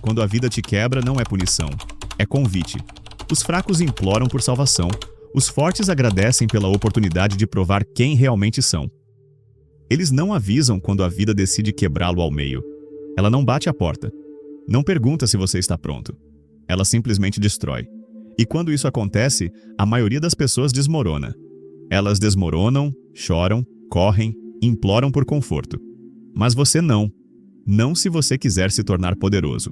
quando a vida te quebra, não é punição, é convite. Os fracos imploram por salvação, os fortes agradecem pela oportunidade de provar quem realmente são. Eles não avisam quando a vida decide quebrá-lo ao meio. Ela não bate a porta. Não pergunta se você está pronto. Ela simplesmente destrói. E quando isso acontece, a maioria das pessoas desmorona. Elas desmoronam, choram, correm, imploram por conforto. Mas você não. Não se você quiser se tornar poderoso.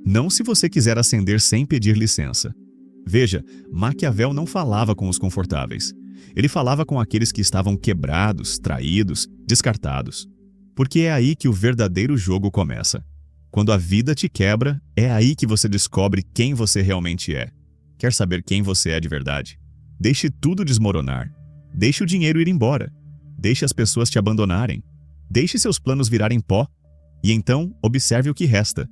Não se você quiser ascender sem pedir licença. Veja, Maquiavel não falava com os confortáveis. Ele falava com aqueles que estavam quebrados, traídos, descartados. Porque é aí que o verdadeiro jogo começa. Quando a vida te quebra, é aí que você descobre quem você realmente é. Quer saber quem você é de verdade? Deixe tudo desmoronar. Deixe o dinheiro ir embora. Deixe as pessoas te abandonarem. Deixe seus planos virarem pó. E então, observe o que resta.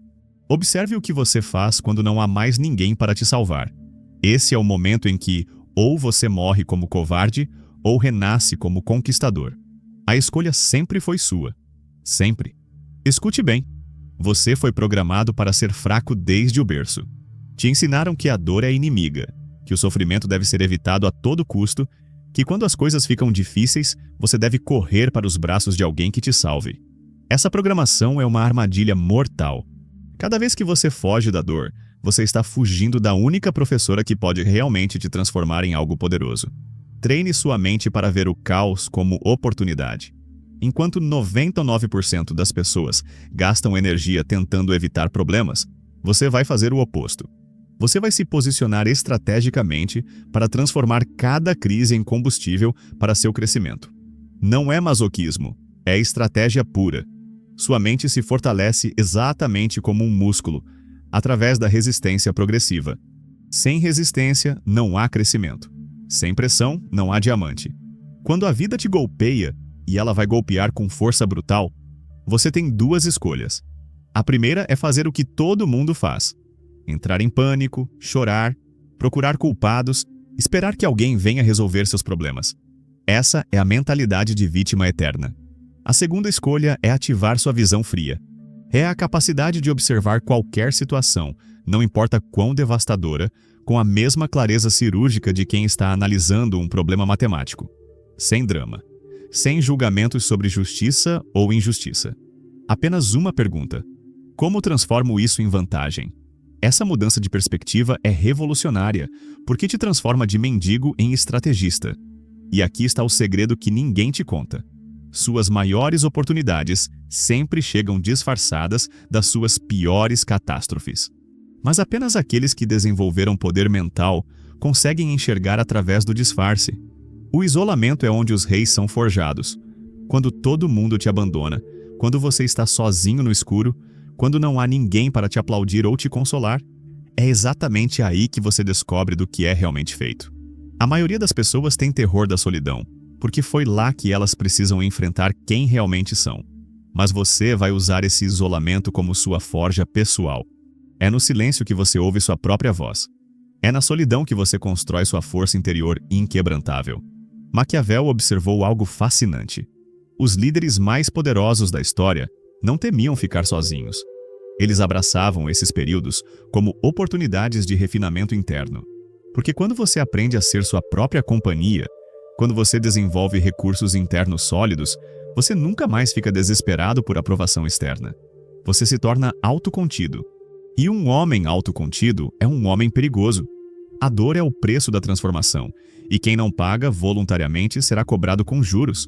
Observe o que você faz quando não há mais ninguém para te salvar. Esse é o momento em que ou você morre como covarde ou renasce como conquistador. A escolha sempre foi sua. Sempre. Escute bem. Você foi programado para ser fraco desde o berço. Te ensinaram que a dor é inimiga, que o sofrimento deve ser evitado a todo custo, que quando as coisas ficam difíceis, você deve correr para os braços de alguém que te salve. Essa programação é uma armadilha mortal. Cada vez que você foge da dor, você está fugindo da única professora que pode realmente te transformar em algo poderoso. Treine sua mente para ver o caos como oportunidade. Enquanto 99% das pessoas gastam energia tentando evitar problemas, você vai fazer o oposto. Você vai se posicionar estrategicamente para transformar cada crise em combustível para seu crescimento. Não é masoquismo, é estratégia pura. Sua mente se fortalece exatamente como um músculo, através da resistência progressiva. Sem resistência, não há crescimento. Sem pressão, não há diamante. Quando a vida te golpeia, e ela vai golpear com força brutal, você tem duas escolhas. A primeira é fazer o que todo mundo faz. Entrar em pânico, chorar, procurar culpados, esperar que alguém venha resolver seus problemas. Essa é a mentalidade de vítima eterna. A segunda escolha é ativar sua visão fria. É a capacidade de observar qualquer situação, não importa quão devastadora, com a mesma clareza cirúrgica de quem está analisando um problema matemático. Sem drama. Sem julgamentos sobre justiça ou injustiça. Apenas uma pergunta. Como transformo isso em vantagem? Essa mudança de perspectiva é revolucionária, porque te transforma de mendigo em estrategista. E aqui está o segredo que ninguém te conta. Suas maiores oportunidades sempre chegam disfarçadas das suas piores catástrofes. Mas apenas aqueles que desenvolveram poder mental conseguem enxergar através do disfarce. O isolamento é onde os reis são forjados. Quando todo mundo te abandona, quando você está sozinho no escuro, quando não há ninguém para te aplaudir ou te consolar, é exatamente aí que você descobre do que é realmente feito. A maioria das pessoas tem terror da solidão, porque foi lá que elas precisam enfrentar quem realmente são. Mas você vai usar esse isolamento como sua forja pessoal. É no silêncio que você ouve sua própria voz. É na solidão que você constrói sua força interior inquebrantável. Maquiavel observou algo fascinante. Os líderes mais poderosos da história não temiam ficar sozinhos. Eles abraçavam esses períodos como oportunidades de refinamento interno. Porque quando você aprende a ser sua própria companhia, quando você desenvolve recursos internos sólidos, você nunca mais fica desesperado por aprovação externa. Você se torna autocontido. E um homem autocontido é um homem perigoso. A dor é o preço da transformação, e quem não paga voluntariamente será cobrado com juros.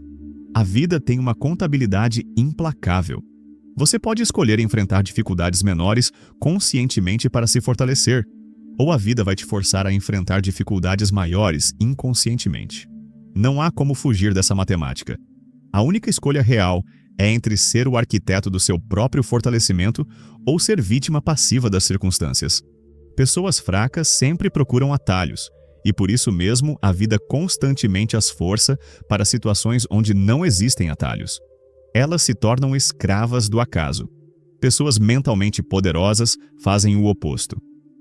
A vida tem uma contabilidade implacável. Você pode escolher enfrentar dificuldades menores conscientemente para se fortalecer, ou a vida vai te forçar a enfrentar dificuldades maiores inconscientemente. Não há como fugir dessa matemática. A única escolha real é entre ser o arquiteto do seu próprio fortalecimento ou ser vítima passiva das circunstâncias. Pessoas fracas sempre procuram atalhos, e por isso mesmo a vida constantemente as força para situações onde não existem atalhos. Elas se tornam escravas do acaso. Pessoas mentalmente poderosas fazem o oposto.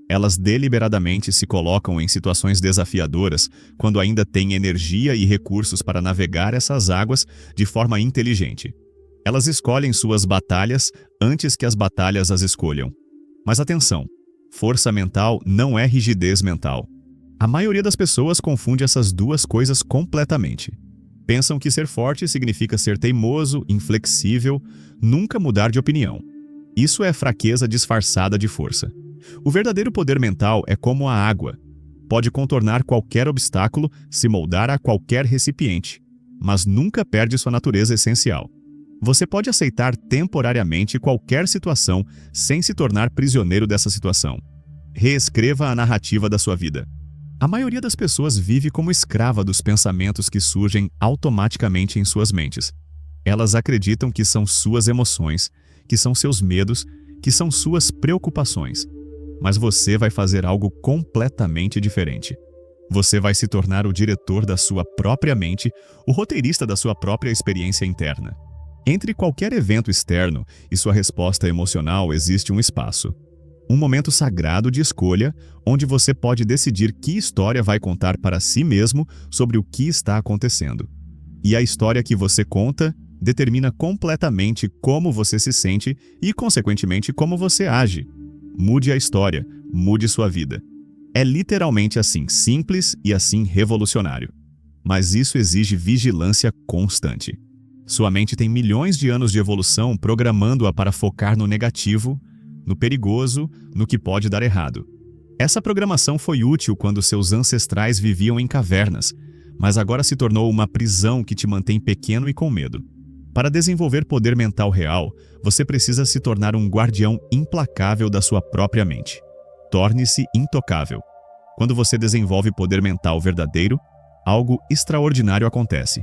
Elas deliberadamente se colocam em situações desafiadoras quando ainda têm energia e recursos para navegar essas águas de forma inteligente. Elas escolhem suas batalhas antes que as batalhas as escolham. Mas atenção, força mental não é rigidez mental. A maioria das pessoas confunde essas duas coisas completamente. Pensam que ser forte significa ser teimoso, inflexível, nunca mudar de opinião. Isso é fraqueza disfarçada de força. O verdadeiro poder mental é como a água. Pode contornar qualquer obstáculo, se moldar a qualquer recipiente, mas nunca perde sua natureza essencial. Você pode aceitar temporariamente qualquer situação sem se tornar prisioneiro dessa situação. Reescreva a narrativa da sua vida. A maioria das pessoas vive como escrava dos pensamentos que surgem automaticamente em suas mentes. Elas acreditam que são suas emoções, que são seus medos, que são suas preocupações. Mas você vai fazer algo completamente diferente. Você vai se tornar o diretor da sua própria mente, o roteirista da sua própria experiência interna. Entre qualquer evento externo e sua resposta emocional existe um espaço. Um momento sagrado de escolha, onde você pode decidir que história vai contar para si mesmo sobre o que está acontecendo. E a história que você conta determina completamente como você se sente e, consequentemente, como você age. Mude a história, mude sua vida. É literalmente assim simples e assim revolucionário. Mas isso exige vigilância constante. Sua mente tem milhões de anos de evolução programando-a para focar no negativo, no perigoso, no que pode dar errado. Essa programação foi útil quando seus ancestrais viviam em cavernas, mas agora se tornou uma prisão que te mantém pequeno e com medo. Para desenvolver poder mental real, você precisa se tornar um guardião implacável da sua própria mente. Torne-se intocável. Quando você desenvolve poder mental verdadeiro, algo extraordinário acontece.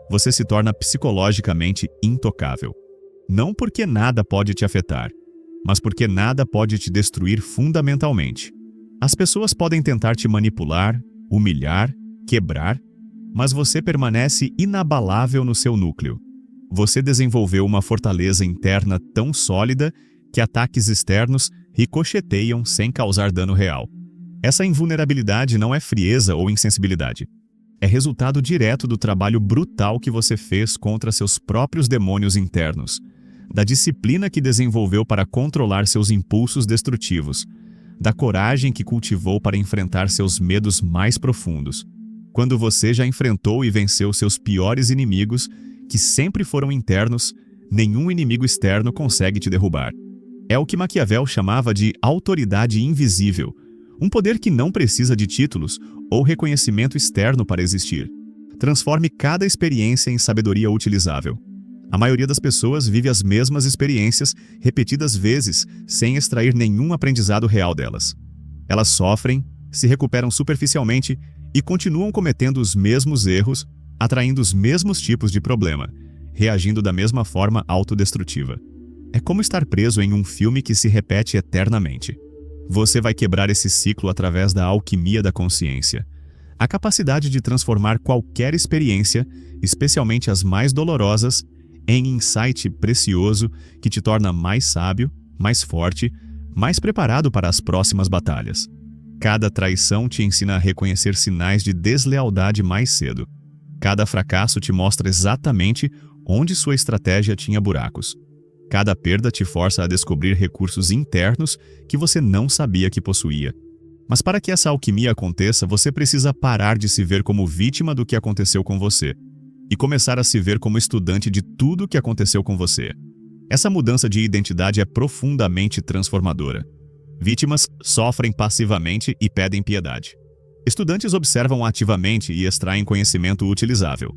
Você se torna psicologicamente intocável. Não porque nada pode te afetar, mas porque nada pode te destruir fundamentalmente. As pessoas podem tentar te manipular, humilhar, quebrar, mas você permanece inabalável no seu núcleo. Você desenvolveu uma fortaleza interna tão sólida que ataques externos ricocheteiam sem causar dano real. Essa invulnerabilidade não é frieza ou insensibilidade. É resultado direto do trabalho brutal que você fez contra seus próprios demônios internos, da disciplina que desenvolveu para controlar seus impulsos destrutivos, da coragem que cultivou para enfrentar seus medos mais profundos. Quando você já enfrentou e venceu seus piores inimigos, que sempre foram internos, nenhum inimigo externo consegue te derrubar. É o que Maquiavel chamava de autoridade invisível, um poder que não precisa de títulos ou reconhecimento externo para existir. Transforme cada experiência em sabedoria utilizável. A maioria das pessoas vive as mesmas experiências repetidas vezes, sem extrair nenhum aprendizado real delas. Elas sofrem, se recuperam superficialmente e continuam cometendo os mesmos erros, atraindo os mesmos tipos de problema, reagindo da mesma forma autodestrutiva. É como estar preso em um filme que se repete eternamente. Você vai quebrar esse ciclo através da alquimia da consciência. A capacidade de transformar qualquer experiência, especialmente as mais dolorosas, em insight precioso que te torna mais sábio, mais forte, mais preparado para as próximas batalhas. Cada traição te ensina a reconhecer sinais de deslealdade mais cedo. Cada fracasso te mostra exatamente onde sua estratégia tinha buracos. Cada perda te força a descobrir recursos internos que você não sabia que possuía. Mas para que essa alquimia aconteça, você precisa parar de se ver como vítima do que aconteceu com você e começar a se ver como estudante de tudo o que aconteceu com você. Essa mudança de identidade é profundamente transformadora. Vítimas sofrem passivamente e pedem piedade. Estudantes observam ativamente e extraem conhecimento utilizável.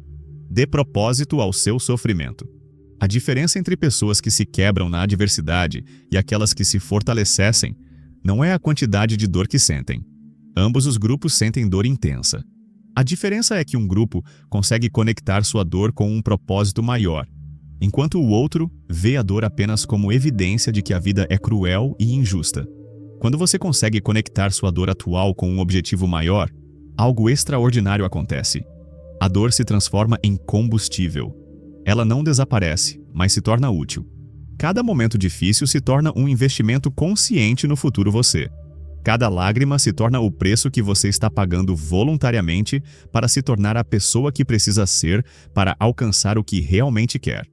Dê propósito ao seu sofrimento. A diferença entre pessoas que se quebram na adversidade e aquelas que se fortalecem não é a quantidade de dor que sentem. Ambos os grupos sentem dor intensa. A diferença é que um grupo consegue conectar sua dor com um propósito maior, enquanto o outro vê a dor apenas como evidência de que a vida é cruel e injusta. Quando você consegue conectar sua dor atual com um objetivo maior, algo extraordinário acontece. A dor se transforma em combustível. Ela não desaparece, mas se torna útil. Cada momento difícil se torna um investimento consciente no futuro você. Cada lágrima se torna o preço que você está pagando voluntariamente para se tornar a pessoa que precisa ser para alcançar o que realmente quer.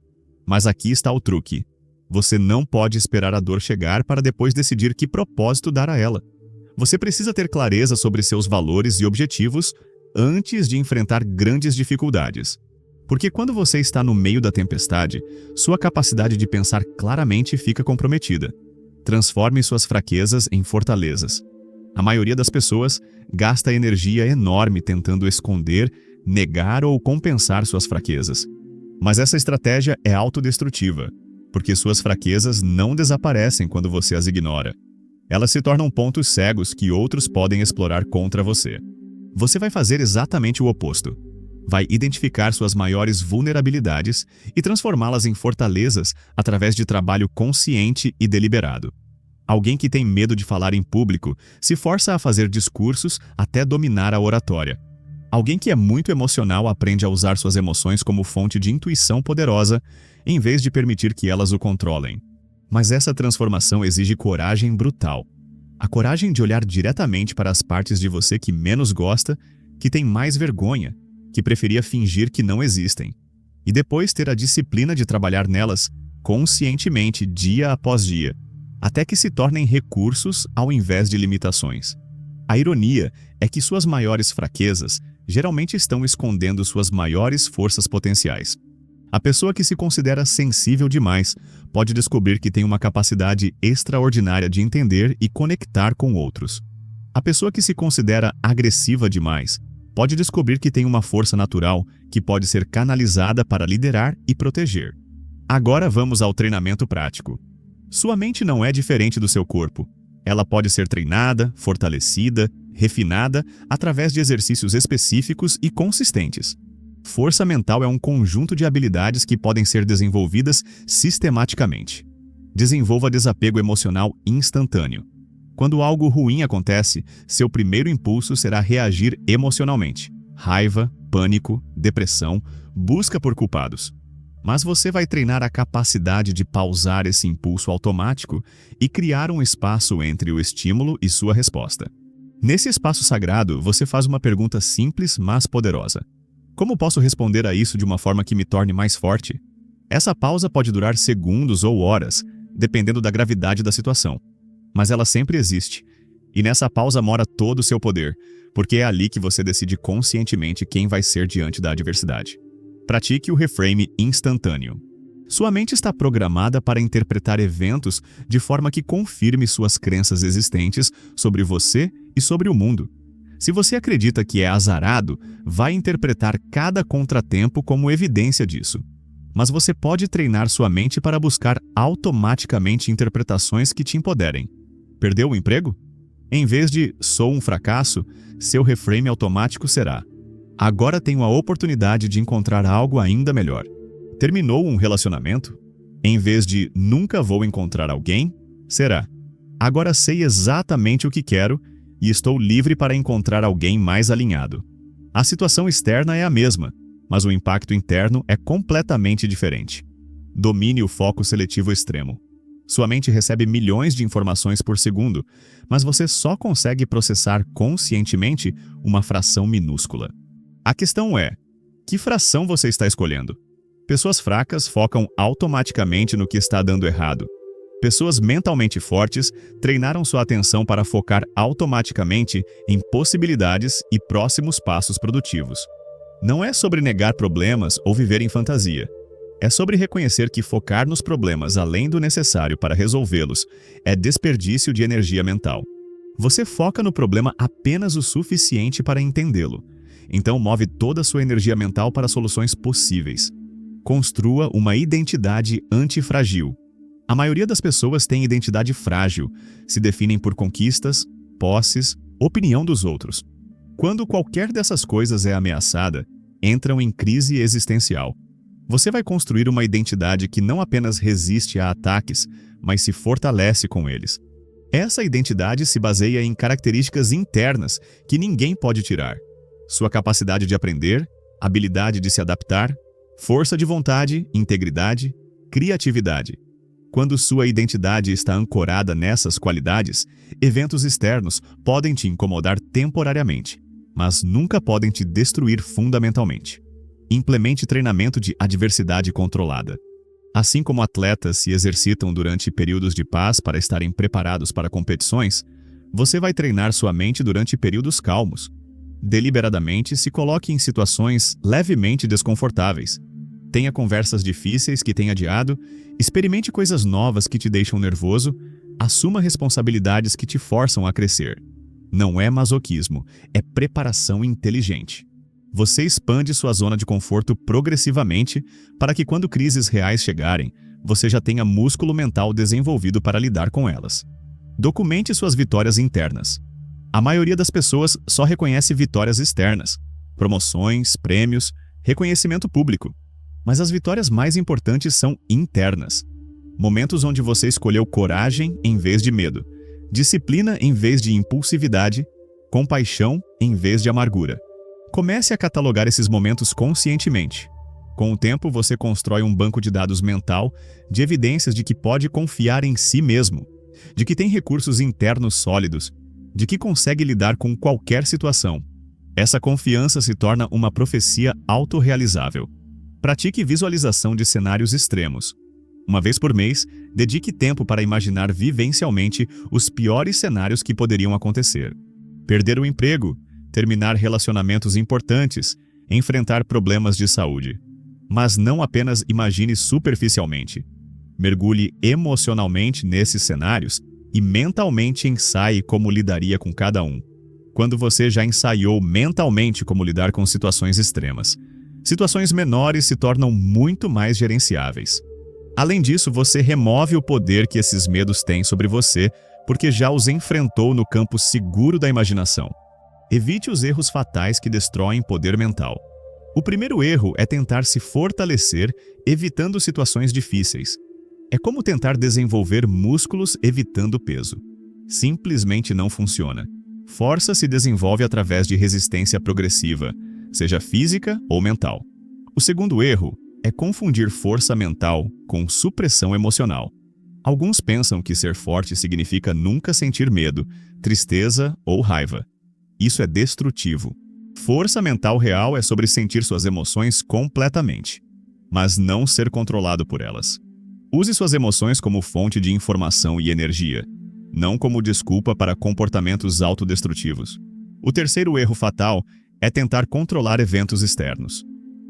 Mas aqui está o truque. Você não pode esperar a dor chegar para depois decidir que propósito dar a ela. Você precisa ter clareza sobre seus valores e objetivos antes de enfrentar grandes dificuldades. Porque quando você está no meio da tempestade, sua capacidade de pensar claramente fica comprometida. Transforme suas fraquezas em fortalezas. A maioria das pessoas gasta energia enorme tentando esconder, negar ou compensar suas fraquezas. Mas essa estratégia é autodestrutiva, porque suas fraquezas não desaparecem quando você as ignora. Elas se tornam pontos cegos que outros podem explorar contra você. Você vai fazer exatamente o oposto. Vai identificar suas maiores vulnerabilidades e transformá-las em fortalezas através de trabalho consciente e deliberado. Alguém que tem medo de falar em público se força a fazer discursos até dominar a oratória. Alguém que é muito emocional aprende a usar suas emoções como fonte de intuição poderosa, em vez de permitir que elas o controlem. Mas essa transformação exige coragem brutal. A coragem de olhar diretamente para as partes de você que menos gosta, que tem mais vergonha, que preferia fingir que não existem. E depois ter a disciplina de trabalhar nelas conscientemente dia após dia, até que se tornem recursos ao invés de limitações. A ironia é que suas maiores fraquezas geralmente estão escondendo suas maiores forças potenciais. A pessoa que se considera sensível demais pode descobrir que tem uma capacidade extraordinária de entender e conectar com outros. A pessoa que se considera agressiva demais pode descobrir que tem uma força natural que pode ser canalizada para liderar e proteger. Agora vamos ao treinamento prático. Sua mente não é diferente do seu corpo. Ela pode ser treinada, fortalecida, refinada através de exercícios específicos e consistentes. Força mental é um conjunto de habilidades que podem ser desenvolvidas sistematicamente. Desenvolva desapego emocional instantâneo. Quando algo ruim acontece, seu primeiro impulso será reagir emocionalmente. Raiva, pânico, depressão, busca por culpados. Mas você vai treinar a capacidade de pausar esse impulso automático e criar um espaço entre o estímulo e sua resposta. Nesse espaço sagrado, você faz uma pergunta simples, mas poderosa. Como posso responder a isso de uma forma que me torne mais forte? Essa pausa pode durar segundos ou horas, dependendo da gravidade da situação. Mas ela sempre existe. E nessa pausa mora todo o seu poder, porque é ali que você decide conscientemente quem vai ser diante da adversidade. Pratique o reframe instantâneo. Sua mente está programada para interpretar eventos de forma que confirme suas crenças existentes sobre você e sobre o mundo. Se você acredita que é azarado, vai interpretar cada contratempo como evidência disso. Mas você pode treinar sua mente para buscar automaticamente interpretações que te empoderem. Perdeu o emprego? Em vez de "sou um fracasso", seu reframe automático será: "agora tenho a oportunidade de encontrar algo ainda melhor". Terminou um relacionamento? Em vez de "nunca vou encontrar alguém", será: "agora sei exatamente o que quero e estou livre para encontrar alguém mais alinhado". A situação externa é a mesma, mas o impacto interno é completamente diferente. Domine o foco seletivo extremo. Sua mente recebe milhões de informações por segundo, mas você só consegue processar conscientemente uma fração minúscula. A questão é: que fração você está escolhendo? Pessoas fracas focam automaticamente no que está dando errado. Pessoas mentalmente fortes treinaram sua atenção para focar automaticamente em possibilidades e próximos passos produtivos. Não é sobre negar problemas ou viver em fantasia. É sobre reconhecer que focar nos problemas além do necessário para resolvê-los é desperdício de energia mental. Você foca no problema apenas o suficiente para entendê-lo. Então move toda a sua energia mental para soluções possíveis. Construa uma identidade antifrágil. A maioria das pessoas tem identidade frágil, se definem por conquistas, posses, opinião dos outros. Quando qualquer dessas coisas é ameaçada, entram em crise existencial. Você vai construir uma identidade que não apenas resiste a ataques, mas se fortalece com eles. Essa identidade se baseia em características internas que ninguém pode tirar. Sua capacidade de aprender, habilidade de se adaptar, força de vontade, integridade, criatividade. Quando sua identidade está ancorada nessas qualidades, eventos externos podem te incomodar temporariamente, mas nunca podem te destruir fundamentalmente. Implemente treinamento de adversidade controlada. Assim como atletas se exercitam durante períodos de paz para estarem preparados para competições, você vai treinar sua mente durante períodos calmos. Deliberadamente se coloque em situações levemente desconfortáveis. Tenha conversas difíceis que tenha adiado, experimente coisas novas que te deixam nervoso, assuma responsabilidades que te forçam a crescer. Não é masoquismo, é preparação inteligente. Você expande sua zona de conforto progressivamente para que quando crises reais chegarem, você já tenha músculo mental desenvolvido para lidar com elas. Documente suas vitórias internas. A maioria das pessoas só reconhece vitórias externas, promoções, prêmios, reconhecimento público. Mas as vitórias mais importantes são internas. Momentos onde você escolheu coragem em vez de medo, disciplina em vez de impulsividade, compaixão em vez de amargura. Comece a catalogar esses momentos conscientemente. Com o tempo, você constrói um banco de dados mental de evidências de que pode confiar em si mesmo, de que tem recursos internos sólidos, de que consegue lidar com qualquer situação. Essa confiança se torna uma profecia autorrealizável. Pratique visualização de cenários extremos. Uma vez por mês, dedique tempo para imaginar vivencialmente os piores cenários que poderiam acontecer. Perder o emprego, terminar relacionamentos importantes, enfrentar problemas de saúde. Mas não apenas imagine superficialmente. Mergulhe emocionalmente nesses cenários e mentalmente ensaie como lidaria com cada um. Quando você já ensaiou mentalmente como lidar com situações extremas, situações menores se tornam muito mais gerenciáveis. Além disso, você remove o poder que esses medos têm sobre você, porque já os enfrentou no campo seguro da imaginação. Evite os erros fatais que destroem poder mental. O primeiro erro é tentar se fortalecer, evitando situações difíceis. É como tentar desenvolver músculos evitando peso. Simplesmente não funciona. Força se desenvolve através de resistência progressiva, seja física ou mental. O segundo erro é confundir força mental com supressão emocional. Alguns pensam que ser forte significa nunca sentir medo, tristeza ou raiva. Isso é destrutivo. Força mental real é sobre sentir suas emoções completamente, mas não ser controlado por elas. Use suas emoções como fonte de informação e energia, não como desculpa para comportamentos autodestrutivos. O terceiro erro fatal é tentar controlar eventos externos.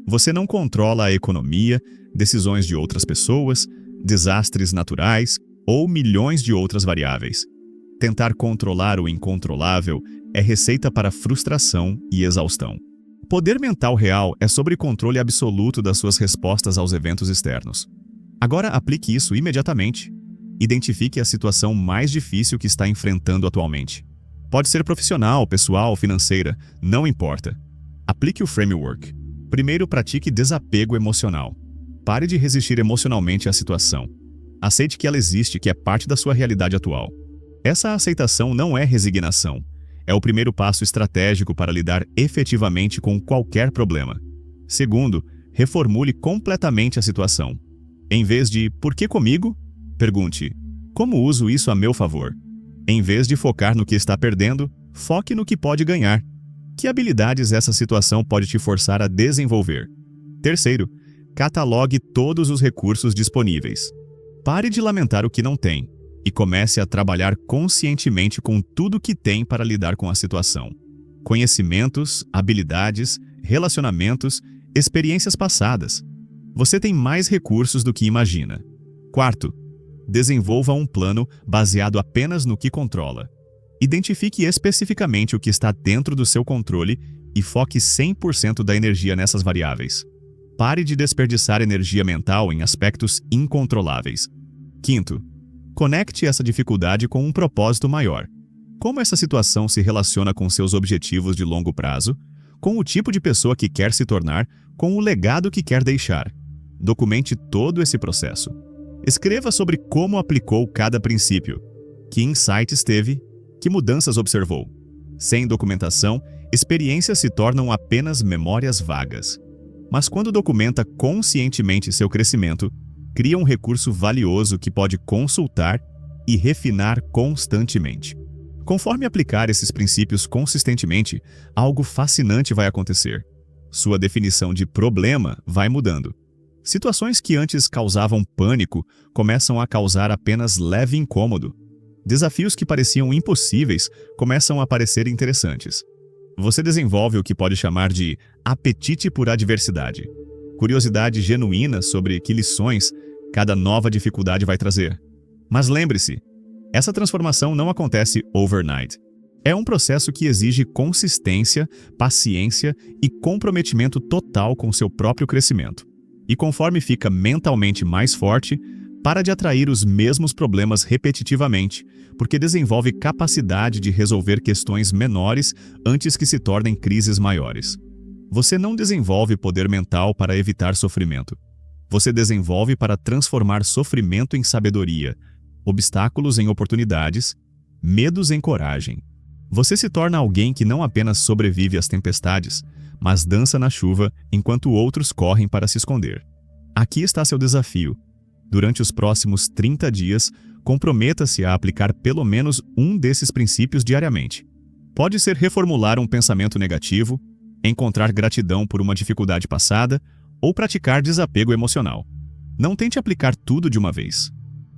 Você não controla a economia, decisões de outras pessoas, desastres naturais ou milhões de outras variáveis. Tentar controlar o incontrolável é receita para frustração e exaustão. Poder mental real é sobre controle absoluto das suas respostas aos eventos externos. Agora aplique isso imediatamente. Identifique a situação mais difícil que está enfrentando atualmente. Pode ser profissional, pessoal, financeira, não importa. Aplique o framework. Primeiro, pratique desapego emocional. Pare de resistir emocionalmente à situação. Aceite que ela existe, que é parte da sua realidade atual. Essa aceitação não é resignação. É o primeiro passo estratégico para lidar efetivamente com qualquer problema. Segundo, reformule completamente a situação. Em vez de "por que comigo?", pergunte "como uso isso a meu favor?". Em vez de focar no que está perdendo, foque no que pode ganhar. Que habilidades essa situação pode te forçar a desenvolver? Terceiro, catalogue todos os recursos disponíveis. Pare de lamentar o que não tem e comece a trabalhar conscientemente com tudo que tem para lidar com a situação. Conhecimentos, habilidades, relacionamentos, experiências passadas. Você tem mais recursos do que imagina. Quarto, desenvolva um plano baseado apenas no que controla. Identifique especificamente o que está dentro do seu controle e foque 100% da energia nessas variáveis. Pare de desperdiçar energia mental em aspectos incontroláveis. Quinto, conecte essa dificuldade com um propósito maior. Como essa situação se relaciona com seus objetivos de longo prazo, com o tipo de pessoa que quer se tornar, com o legado que quer deixar. Documente todo esse processo. Escreva sobre como aplicou cada princípio, que insights teve, que mudanças observou. Sem documentação, experiências se tornam apenas memórias vagas. Mas quando documenta conscientemente seu crescimento, cria um recurso valioso que pode consultar e refinar constantemente. Conforme aplicar esses princípios consistentemente, algo fascinante vai acontecer. Sua definição de problema vai mudando. Situações que antes causavam pânico começam a causar apenas leve incômodo. Desafios que pareciam impossíveis começam a parecer interessantes. Você desenvolve o que pode chamar de apetite por adversidade. Curiosidade genuína sobre que lições cada nova dificuldade vai trazer. Mas lembre-se, essa transformação não acontece overnight. É um processo que exige consistência, paciência e comprometimento total com seu próprio crescimento. E conforme fica mentalmente mais forte, para de atrair os mesmos problemas repetitivamente, porque desenvolve capacidade de resolver questões menores antes que se tornem crises maiores. Você não desenvolve poder mental para evitar sofrimento. Você desenvolve para transformar sofrimento em sabedoria, obstáculos em oportunidades, medos em coragem. Você se torna alguém que não apenas sobrevive às tempestades, mas dança na chuva enquanto outros correm para se esconder. Aqui está seu desafio. Durante os próximos 30 dias, comprometa-se a aplicar pelo menos um desses princípios diariamente. Pode ser reformular um pensamento negativo, encontrar gratidão por uma dificuldade passada ou praticar desapego emocional. Não tente aplicar tudo de uma vez.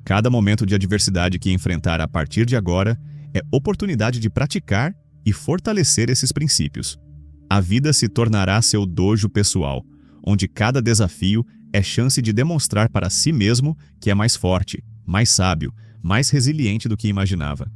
Cada momento de adversidade que enfrentar a partir de agora é oportunidade de praticar e fortalecer esses princípios. A vida se tornará seu dojo pessoal, onde cada desafio é chance de demonstrar para si mesmo que é mais forte, mais sábio, mais resiliente do que imaginava.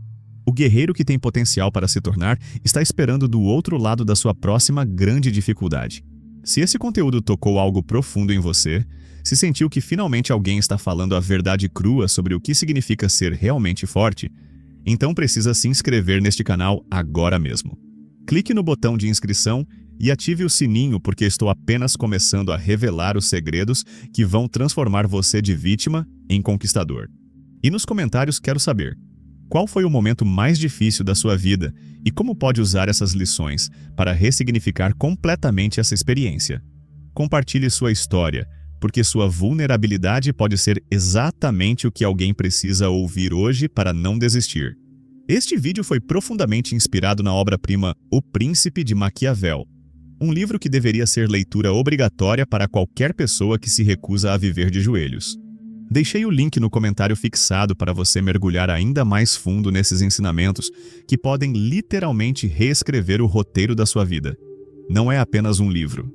O guerreiro que tem potencial para se tornar está esperando do outro lado da sua próxima grande dificuldade. Se esse conteúdo tocou algo profundo em você, se sentiu que finalmente alguém está falando a verdade crua sobre o que significa ser realmente forte, então precisa se inscrever neste canal agora mesmo. Clique no botão de inscrição e ative o sininho porque estou apenas começando a revelar os segredos que vão transformar você de vítima em conquistador. E nos comentários quero saber, qual foi o momento mais difícil da sua vida e como pode usar essas lições para ressignificar completamente essa experiência? Compartilhe sua história, porque sua vulnerabilidade pode ser exatamente o que alguém precisa ouvir hoje para não desistir. Este vídeo foi profundamente inspirado na obra-prima O Príncipe de Maquiavel, um livro que deveria ser leitura obrigatória para qualquer pessoa que se recusa a viver de joelhos. Deixei o link no comentário fixado para você mergulhar ainda mais fundo nesses ensinamentos que podem literalmente reescrever o roteiro da sua vida. Não é apenas um livro.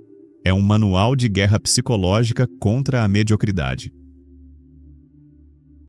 É um manual de guerra psicológica contra a mediocridade.